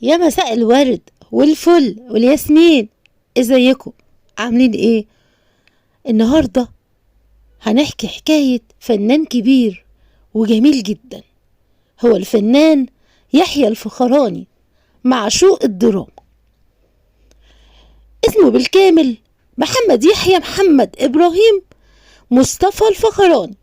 يا مساء الورد والفل والياسمين، ازيكم؟ عاملين ايه؟ النهارده هنحكي حكاية فنان كبير وجميل جدا، هو الفنان يحيى الفخراني، معشوق الدراما. اسمه بالكامل محمد يحيى محمد إبراهيم مصطفى الفخراني.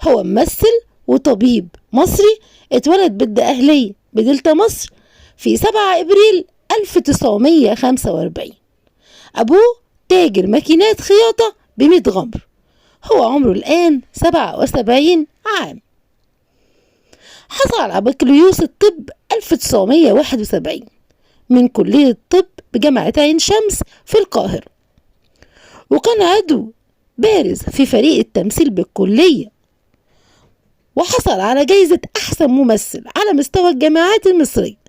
هو ممثل وطبيب مصري، اتولد بالدقهلية بدلتا مصر في 7 إبريل 1945. أبوه تاجر ماكينات خياطة بميت غمر. هو عمره الآن 77 عام. حصل على بكالوريوس الطب 1971 من كلية الطب بجامعة عين شمس في القاهرة، وكان عضو بارز في فريق التمثيل بالكلية، وحصل على جايزة أحسن ممثل على مستوى الجامعات المصرية.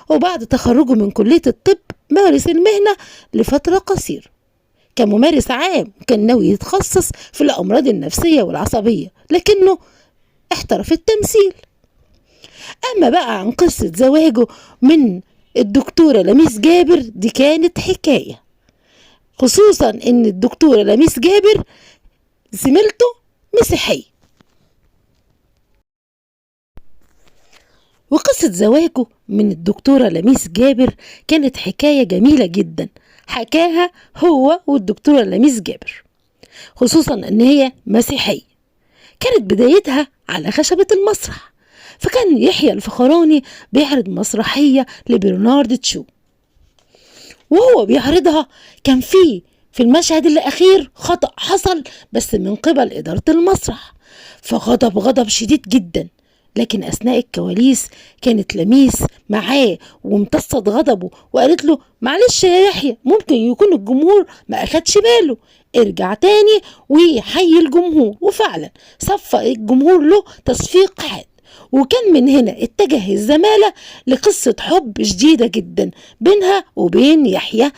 وبعد تخرجه من كلية الطب مارس المهنة لفترة قصيرة كممارس عام، كان ناوي يتخصص في الأمراض النفسية والعصبية، لكنه احترف التمثيل. أما بقى عن قصة زواجه من الدكتورة لميس جابر، دي كانت حكاية، خصوصا إن الدكتورة لميس جابر زميلته مسيحية. وقصة زواجه من الدكتورة لميس جابر كانت حكاية جميلة جدا، حكاها هو والدكتورة لميس جابر، خصوصا ان هي مسيحية. كانت بدايتها على خشبة المسرح، فكان يحيى الفخراني بيعرض مسرحية لبرنارد تشو، وهو بيعرضها كان في المشهد الأخير خطأ حصل بس من قبل إدارة المسرح، فغضب شديد جدا. لكن أثناء الكواليس كانت لميس معاه وامتصت غضبه وقالت له معلش يا يحيى، ممكن يكون الجمهور ما أخدش باله، ارجع تاني ويحيي الجمهور. وفعلا صفق الجمهور له تصفيق حاد، وكان من هنا اتجه الزمالة لقصة حب شديدة جدا بينها وبين يحيى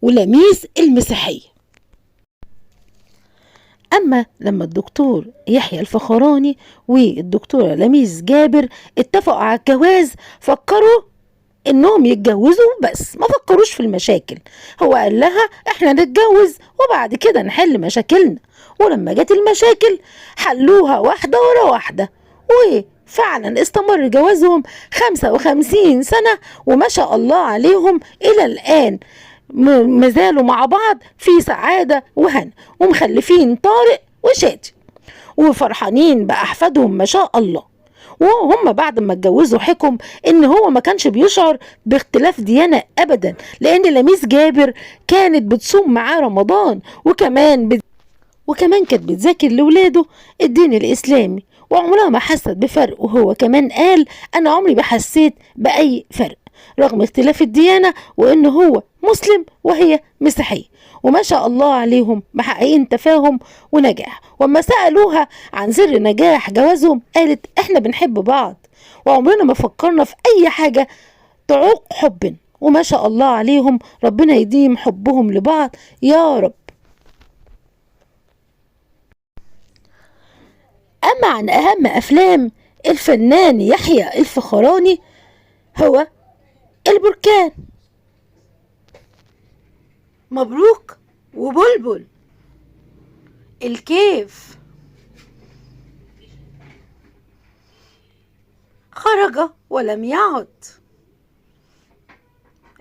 ولميس المسيحية. أما لما الدكتور يحيى الفخراني والدكتورة لميس جابر اتفقوا على الجواز، فكروا انهم يتجوزوا بس ما فكروش في المشاكل. هو قال لها احنا نتجوز وبعد كده نحل مشاكلنا، ولما جت المشاكل حلوها واحدة ورا واحدة، وفعلا استمر جوازهم 55 سنة، وما شاء الله عليهم إلى الآن مازالوا مع بعض في سعادة وهنا، ومخلفين طارق وشادي، وفرحانين بأحفادهم ما شاء الله. وهم بعد ما اتجوزوا حكم ان هو ما كانش بيشعر باختلاف ديانة ابدا، لان لميس جابر كانت بتصوم معاه رمضان، وكمان كانت بتذاكر لولاده الدين الاسلامي، وعمرها ما حست بفرق. وهو كمان قال انا عمري ما حسيت باي فرق رغم اختلاف الديانة، وان هو مسلم وهي مسيحية، وما شاء الله عليهم محققين تفاهم ونجاح. وما سألوها عن سر نجاح جوازهم قالت احنا بنحب بعض، وعمرنا ما فكرنا في اي حاجة تعوق حبنا، وما شاء الله عليهم ربنا يديم حبهم لبعض يا رب. اما عن اهم افلام الفنان يحيى الفخراني هو البركان، مبروك وبلبل، الكيف، خرج ولم يعد،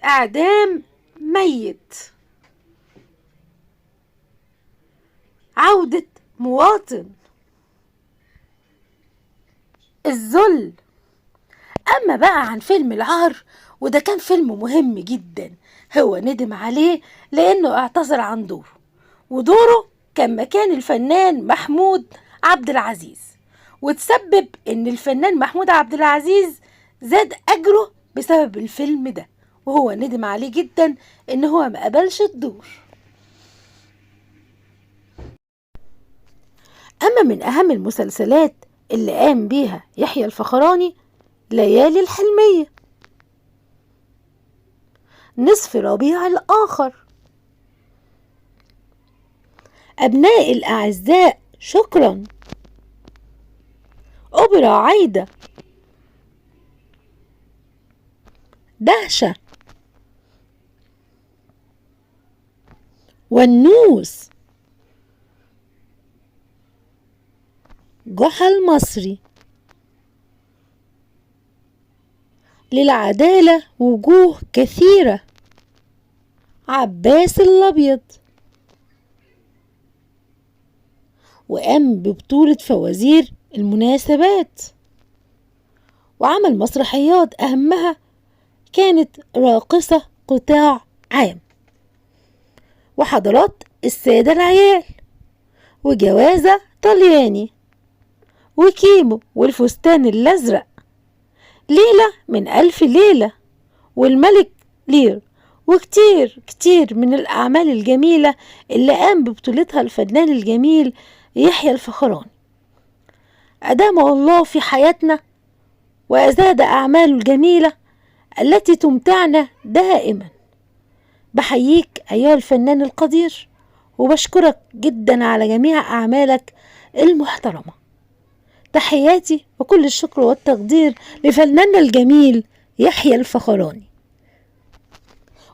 اعدام ميت، عودة مواطن، الذل. اما بقى عن فيلم العار، وده كان فيلم مهم جدا، هو ندم عليه لانه اعتذر عن دوره، ودوره كان مكان الفنان محمود عبد العزيز، وتسبب ان الفنان محمود عبد العزيز زاد اجره بسبب الفيلم ده، وهو ندم عليه جدا ان هو ما قبلش الدور. اما من اهم المسلسلات اللي قام بيها يحيى الفخراني ليالي الحلمية، نصف ربيع الآخر، أبناء الأعزاء، شكرا، أوبرا عايدة، دهشة. والنوس، جحا المصري. للعدالة وجوه كثيرة، عباس الأبيض. وقام ببطولة فوازير المناسبات، وعمل مسرحيات أهمها كانت راقصة قطاع عام، وحضرات السادة العيال، وجوازة طلياني، وكيمو والفستان الأزرق، ليلة من ألف ليلة، والملك لير، وكتير كتير من الأعمال الجميلة اللي قام ببطولتها الفنان الجميل يحيى الفخراني. أدامه الله في حياتنا وأزاد أعماله الجميلة التي تمتعنا دائما. بحييك أيها الفنان القدير، وبشكرك جدا على جميع أعمالك المحترمة. تحياتي وكل الشكر والتقدير لفناننا الجميل يحيى الفخراني،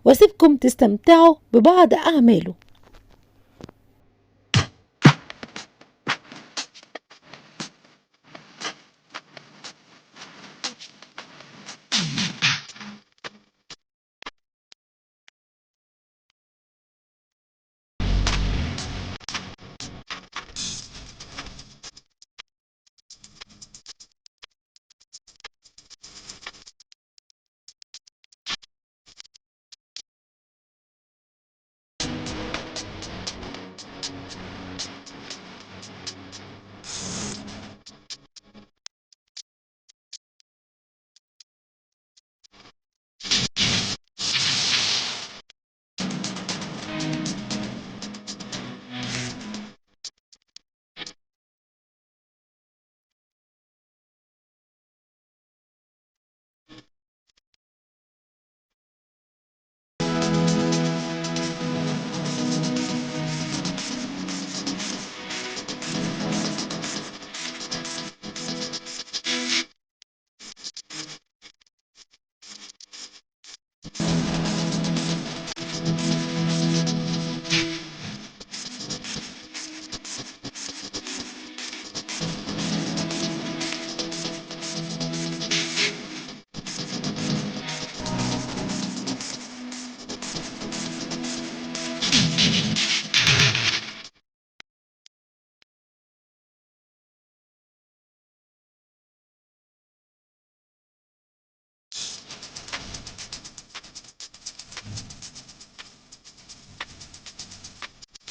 واسيبكم تستمتعوا ببعض أعماله.